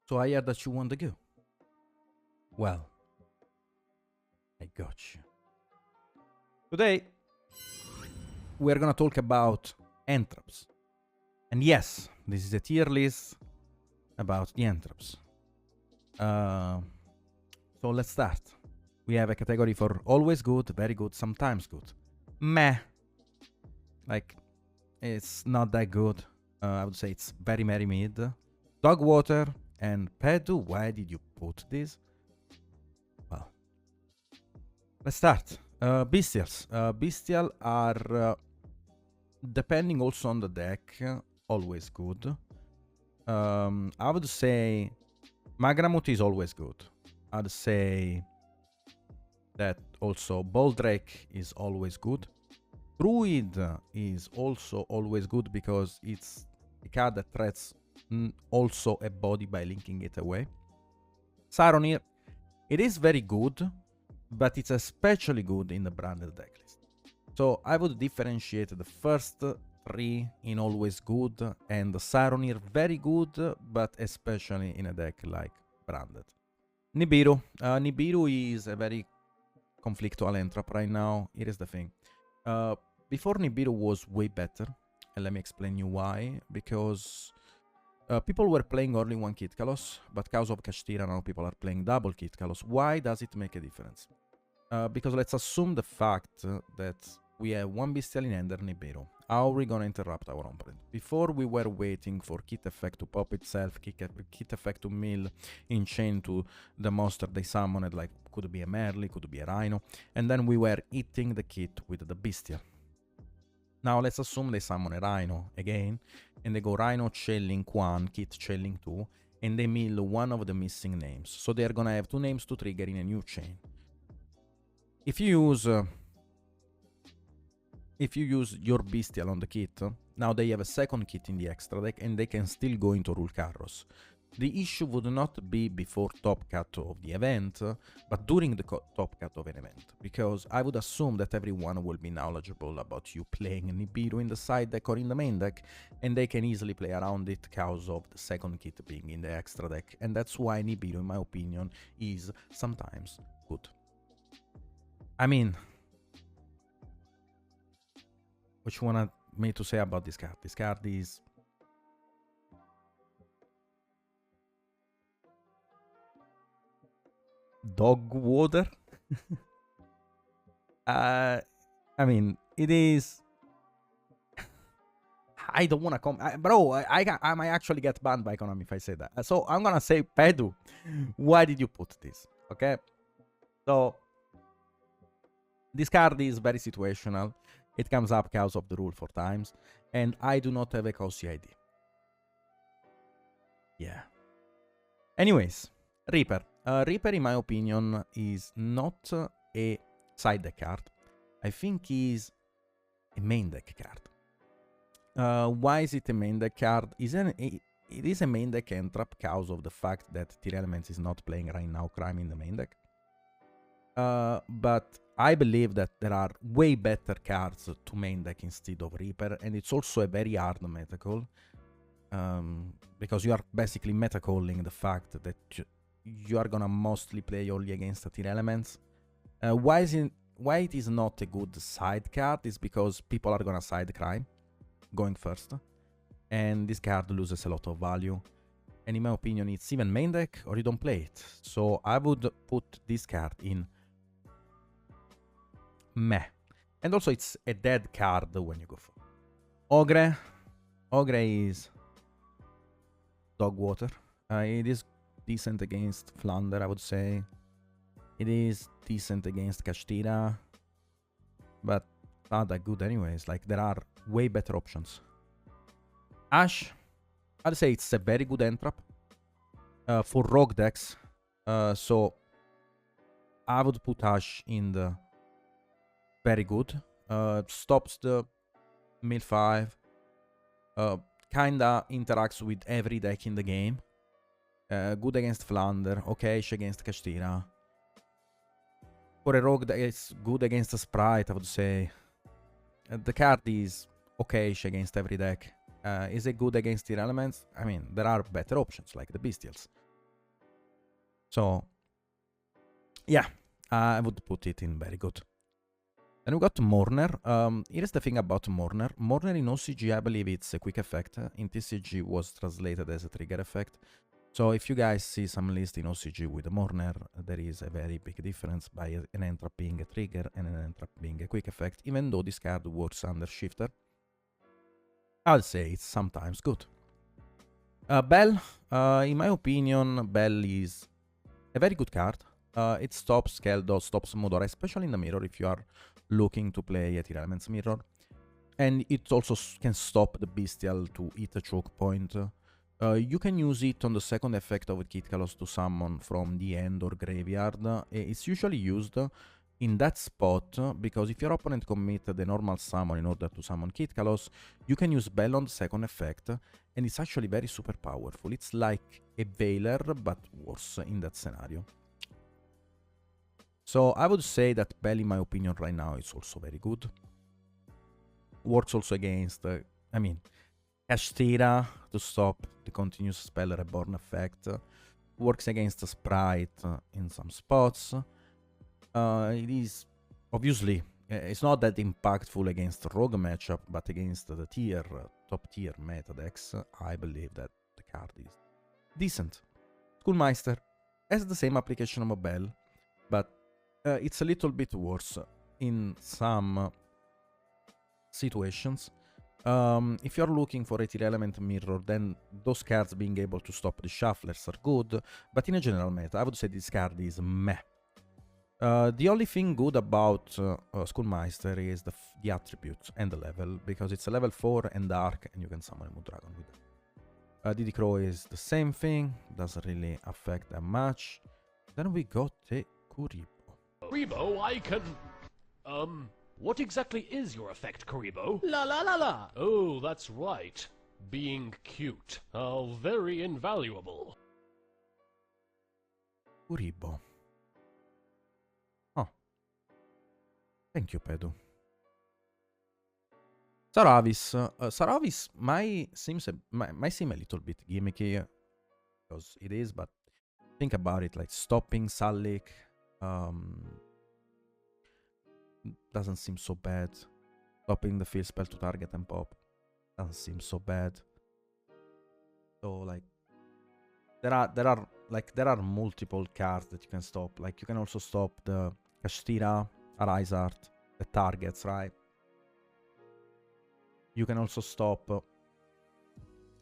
So I heard that you want the goo. Well, I got you. Today, we're gonna talk about entraps. And yes, this is a tier list about the entraps. So let's start. We have a category for always good, very good, sometimes good. Meh. Like, it's not that good. I would say it's very, very mid. Dog water and Pedu. Why did you put this? Well, let's start. Bestials. Bestial are, depending also on the deck, always good. I would say Magramut is always good. I'd say that also Boldrake is always good. Druid is also always good because it's a card that threats also a body by linking it away. Saronir, it is very good, but it's especially good in the branded deck list. So I would differentiate the first three in always good and the Saronir very good, but especially in a deck like branded. Nibiru. Nibiru is a very conflictual entrap right now. It is the thing. Before Nibiru was way better, and let me explain you why. Because people were playing only one Kit Kalos, but because of Kashtira now people are playing double Kit Kalos. Why does it make a difference? Because let's assume the fact that we have one Bestial in Ender Nibiru. How are we gonna interrupt our opponent? Before we were waiting for Kit Effect to pop itself, Kit Effect to mill in chain to the monster they summoned, like could be a Merly, could be a Rhino, and then we were hitting the Kit with the Bestial. Now let's assume they summon a Rhino again, and they go Rhino Chellink 1, Kit Chellink 2, and they mill one of the missing names. So they're gonna have two names to trigger in a new chain. If you use your Bestial on the Kit, now they have a second Kit in the extra deck and they can still go into Rule Carros. The issue would not be before top cut of the event, but during the top cut of an event, because I would assume that everyone will be knowledgeable about you playing Nibiru in the side deck or in the main deck, and they can easily play around it because of the second Kit being in the extra deck, and that's why Nibiru, in my opinion, is sometimes good. I mean, what you want me to say about this card? This card is dog water. I mean, it is. I don't want to come, bro. I might actually get banned by Konami if I say that. So I'm gonna say, Pedu, why did you put this? Okay, so this card is very situational. It comes up because of the rule 4 times, and I do not have a Cozy ID. Yeah. Anyways, Reaper. Reaper, in my opinion, is not a side deck card. I think he's a main deck card. Why is it a main deck card? It is a main deck entrap because of the fact that Tier Elements is not playing right now Crime in the main deck. But I believe that there are way better cards to main deck instead of Reaper, and it's also a very hard meta call. Because you are basically meta calling the fact that you are gonna mostly play only against the Tier Elements. Why it is not a good side card is because people are gonna side Crime going first, and this card loses a lot of value. And in my opinion, it's even main deck or you don't play it. So I would put this card in meh. And also it's a dead card when you go for Ogre. Ogre is dog water. It is decent against Flounder, I would say. It is decent against Kashtira, but not that good anyways. Like, there are way better options. Ash, I'd say it's a very good entrap for rogue decks. So I would put Ash in the very good. Stops the mill 5. Kinda interacts with every deck in the game. Good against Flounder, okay-ish against Kashtira. For a rogue deck, it's good against a Sprite, I would say. The card is okay-ish against every deck. Is it good against Tier Elements? I mean, there are better options, like the Bestials. So, yeah, I would put it in very good. Then we got Mourner. Here's the thing about Mourner. Mourner in OCG, I believe it's a quick effect. In TCG was translated as a trigger effect. So if you guys see some list in OCG with a Mourner, there is a very big difference by an entrap being a trigger and an entrap being a quick effect, even though this card works under Shifter. I'll say it's sometimes good. Bell, in my opinion, Bell is a very good card. It stops Keldo, stops Modora, especially in the mirror if you are looking to play a Tier Elements mirror. And it also can stop the Bestial to hit a choke point. You can use it on the second effect of Kit Kalos to summon from the end or graveyard. It's usually used in that spot because if your opponent commit the normal summon in order to summon Kit Kalos, you can use Bell on the second effect, and it's actually very super powerful. It's like a Veiler, but worse in that scenario. So I would say that Bell, in my opinion, right now is also very good. Works also against, Kashtira to stop the continuous spell reborn effect. Works against the Sprite in some spots. It is, obviously, it's not that impactful against the Rogue matchup, but against the top tier meta decks, I believe that the card is decent. Meister has the same application of a Bell, but it's a little bit worse in some situations. If you're looking for a tier element mirror, then those cards being able to stop the shufflers are good, but in a general meta, I would say this card is meh. The only thing good about Schoolmeister is the attributes and the level, because it's a level 4 and dark, and you can summon a Moon Dragon with it. Diddy Crow is the same thing, doesn't really affect that much. Then we got a Kuribo. Kuribo, I can... what exactly is your effect, Kuribo? La la la la! Oh, that's right. Being cute. How very invaluable. Kuribo. Oh. Thank you, Pedu. Saravis. Saravis might seem a little bit gimmicky, because it is, but think about it, like stopping Salik doesn't seem so bad. Stopping the field spell to target and pop doesn't seem so bad. So like there are multiple cards that you can stop. Like you can also stop the Kashtira, Arise Art, the targets, right? You can also stop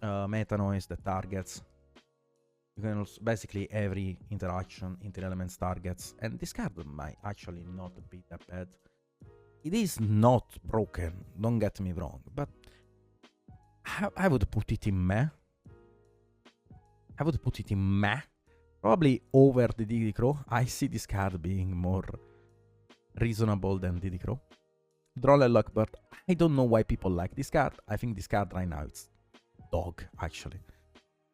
Meta Noise, the targets. You can also basically every interaction into elements targets, and this card might actually not be that bad. It is not broken, don't get me wrong, but I would put it in meh. I would put it in meh. Probably over the Diddy Crow. I see this card being more reasonable than Diddy Crow. Droll and Lockbird. I don't know why people like this card. I think this card right now it's dog, actually.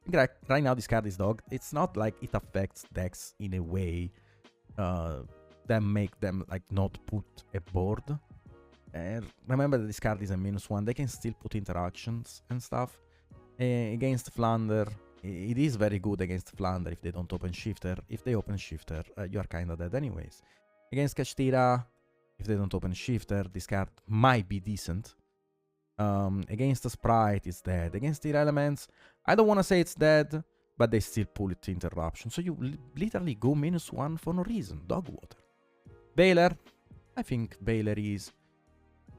Right now this card is dog. It's not like it affects decks in a way that make them like not put a board. Remember that this card is a -1. They can still put interactions and stuff. Against Flounder, it is very good against Flounder if they don't open Shifter. If they open Shifter, you are kinda dead anyways. Against Kashtira, if they don't open Shifter, this card might be decent. Against the Sprite, it's dead. Against the Elements, I don't want to say it's dead, but they still pull it to interruption. So you literally go -1 for no reason. Dog water. Veiler. I think Veiler is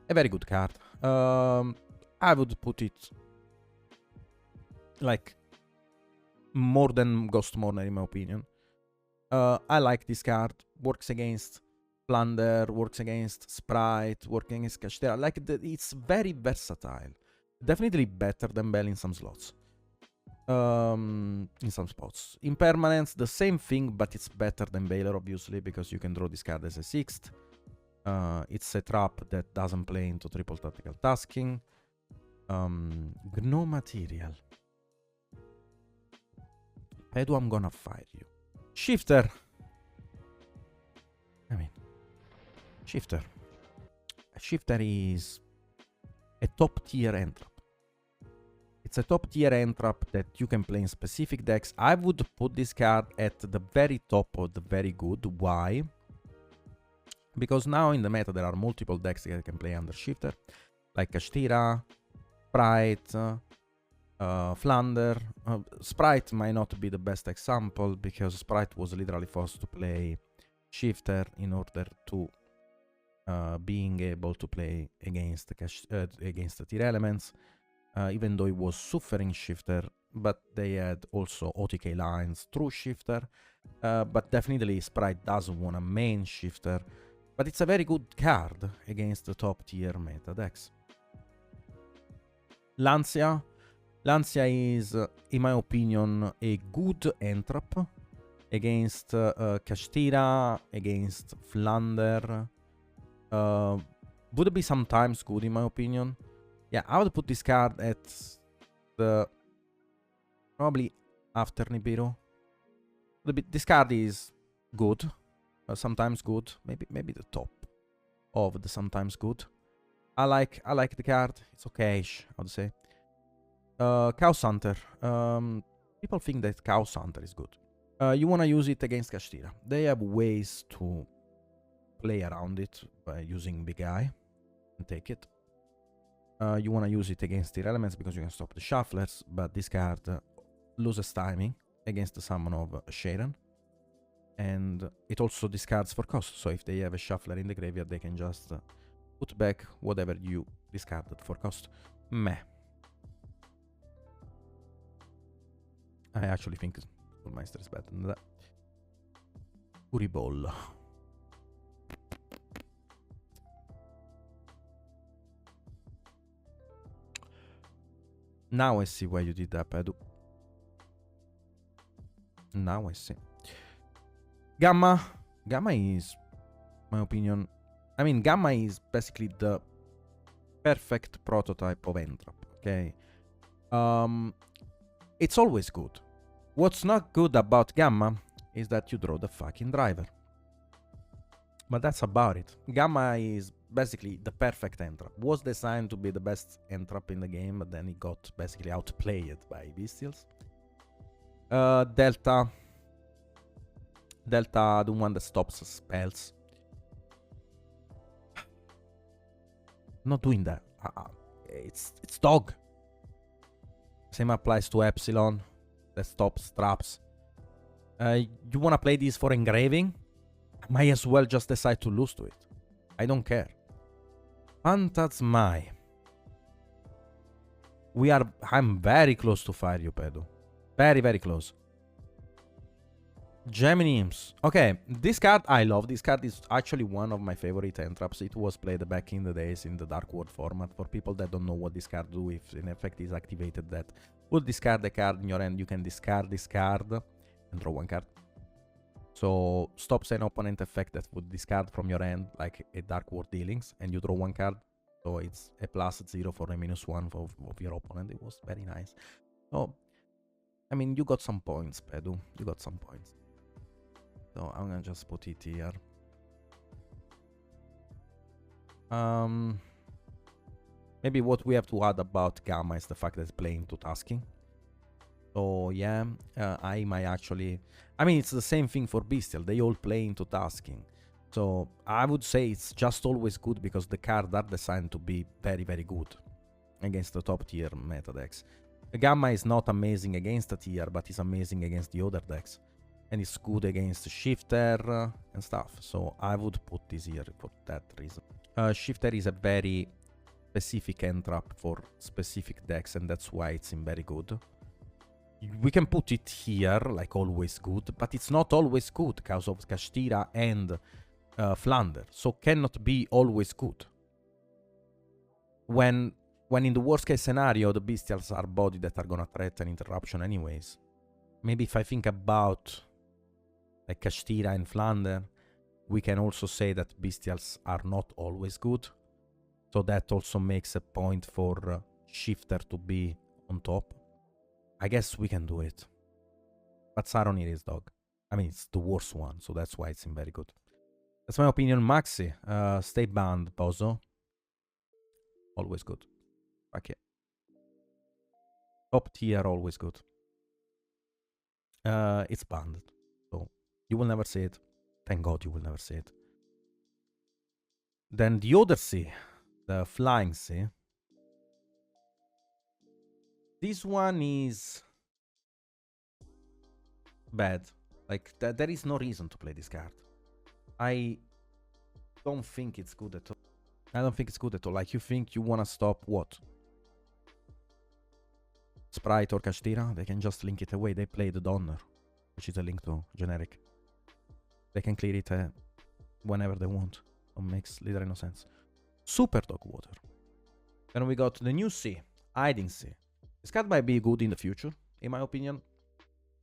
a very good card. I would put it like more than Ghost Mourner in my opinion. I like this card. Works against Plunder, works against Sprite, working against Kashtira. Like it's very versatile. Definitely better than Bell in some slots. In some spots. Impermanence, the same thing, but it's better than Veiler, obviously, because you can draw this card as a 6th. It's a trap that doesn't play into triple tactical tasking. Gnome Material. Pedu, I'm gonna fire you. Shifter. Shifter. Shifter is a top tier entrap. It's a top tier entrap that you can play in specific decks. I would put this card at the very top of the very good. Why? Because now in the meta there are multiple decks that can play under Shifter, like Kashtira, Sprite, Flander. Sprite might not be the best example because Sprite was literally forced to play Shifter in order to being able to play against the tier elements, even though it was suffering Shifter, but they had also OTK lines through Shifter, but definitely Sprite doesn't want a main Shifter, but it's a very good card against the top tier meta decks. Lancia is, in my opinion, a good entrap against Kashtira, against Flander. Would be sometimes good, in my opinion. Yeah, I would put this card at the probably after Nibiru. This card is good, sometimes good, maybe the top of the sometimes good. I like the card. It's okay-ish, I would say. Chaos Hunter. People think that Chaos Hunter is good. You wanna use it against Kashtira. They have ways to play around it by using Big Eye and take it. You want to use it against tier elements because you can stop the shufflers, but this card loses timing against the summon of Sharon, and it also discards for cost, so if they have a shuffler in the graveyard they can just put back whatever you discarded for cost. Meh. I actually think Meister is better than that. Kuribo. Now I see why you did that, Pedu. Now I see. Gamma is, my opinion, I mean, Gamma is basically the perfect prototype of entrap, okay? It's always good. What's not good about Gamma is that you draw the fucking driver. But that's about it. Gamma is basically the perfect entrap. Was designed to be the best entrap in the game, but then it got basically outplayed by Bestials. Delta, the one that stops spells. Not doing that. It's dog. Same applies to Epsilon, that stops traps. You wanna play this for engraving? Might as well just decide to lose to it. I don't care. Phantasmai. I'm very close to fire you, Pedro. Very, very close. Gemini Imps. Okay, this card, I love. This card is actually one of my favorite entraps. It was played back in the days in the Dark World format. For people that don't know what this card do, if in effect is activated, that will discard a card in your hand. You can discard this card and draw one card. So stops an opponent effect that would discard from your hand, like a Dark World dealings, and you draw one card. So it's a +0 for a -1 of your opponent. It was very nice. So, I mean, you got some points, Pedro. You got some points. So I'm gonna just put it here. Maybe what we have to add about Gamma is the fact that it's playing to tasking. So yeah, I might actually... I mean, it's the same thing for Bestial. They all play into tasking. So I would say it's just always good because the cards are designed to be very, very good against the top tier meta decks. The Gamma is not amazing against the tier, but it's amazing against the other decks. And it's good against Shifter and stuff. So I would put this here for that reason. Shifter is a very specific entrap for specific decks, and that's why it's in very good. We can put it here, like always good, but it's not always good because of Kashtira and Flander. So cannot be always good. When in the worst case scenario, the Bestials are bodies that are gonna threaten interruption anyways. Maybe if I think about like Kashtira and Flander, we can also say that Bestials are not always good. So that also makes a point for Shifter to be on top. I guess we can do it. But Saronir is dog. I mean, it's the worst one, so that's why it's in very good. That's my opinion. Maxi, stay banned, Bozo. Always good. Okay. Top tier, always good. It's banned, so you will never see it. Thank God you will never see it. Then the other sea, the flying sea. This one is bad. Like, there is no reason to play this card. I don't think it's good at all. I don't think it's good at all. Like, you think you want to stop what? Sprite or Kashtira? They can just link it away. They play the Donner, which is a link to generic. They can clear it whenever they want. It makes literally no sense. Super Dog Water. Then we got the new sea, Hiding Sea. This card might be good in the future, in my opinion.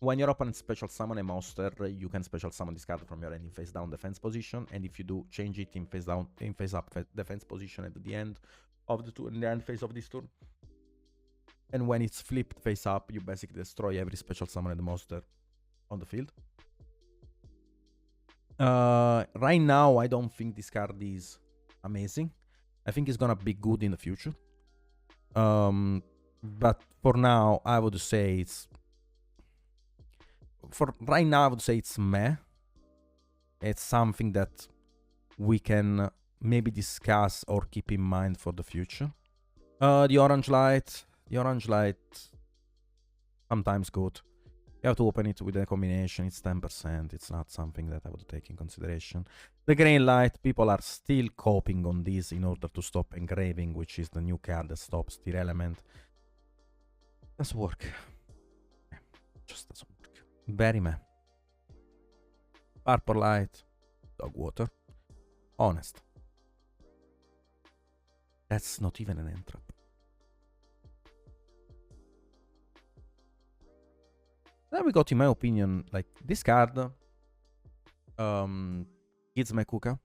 When your opponent special summon a monster, you can special summon this card from your end in face down defense position, and if you do, change it in face down, in face up defense position at the end of the turn, in the end phase of this turn. And when it's flipped face up, you basically destroy every special summoned monster on the field. Right now, I don't think this card is amazing. I think it's gonna be good in the future. But for now, I would say it's... For right now, I would say it's meh. It's something that we can maybe discuss or keep in mind for the future. The orange light. The orange light, sometimes good. You have to open it with a combination. It's 10%. It's not something that I would take in consideration. The green light, people are still coping on this in order to stop engraving, which is the new card that stops the element. Doesn't work. Just doesn't work. Very meh. Purple light, dog water. Honest. That's not even an entrap. Then we got, in my opinion, like this card, Kids Mekuka.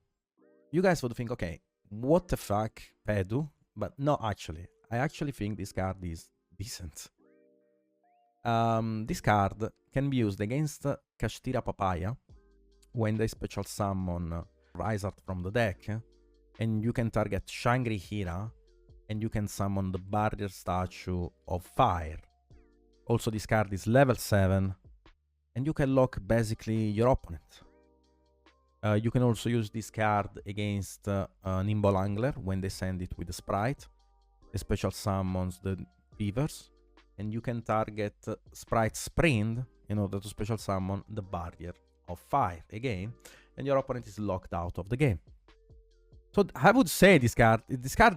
You guys would think, okay, what the fuck, Pedu? But no, actually, I actually think this card is decent. This card can be used against Kashtira Papaya when they special summon Rise Art from the deck, and you can target Shangri Hira, and you can summon the Barrier Statue of Fire. Also, this card is level 7, and you can lock basically your opponent. You can also use this card against Nimble Angler when they send it with the Sprite. It special summons the Beavers, and you can target Sprite Sprint in order to special summon the Barrier of Fire again, and your opponent is locked out of the game. So I would say this card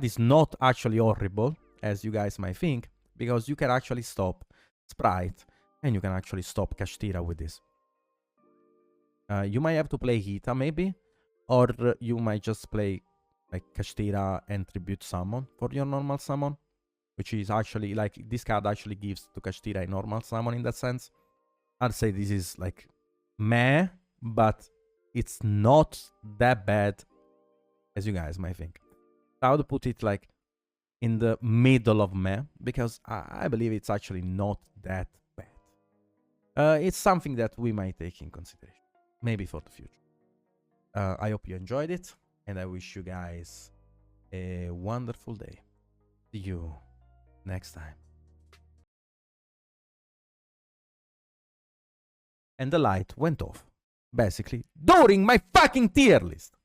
is not actually horrible, as you guys might think, because you can actually stop Sprite, and you can actually stop Kashtira with this. You might have to play Hita, maybe, or you might just play like Kashtira and Tribute Summon for your normal summon, which is actually, like, this card actually gives to Kashtira a normal summon in that sense. I'd say this is, like, meh, but it's not that bad as you guys might think. I would put it, like, in the middle of meh, because I believe it's actually not that bad. It's something that we might take in consideration, maybe for the future. I hope you enjoyed it, and I wish you guys a wonderful day. See you next time. And the light went off, basically, during my fucking tier list.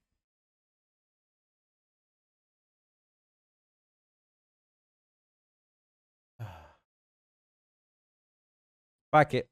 Fuck it.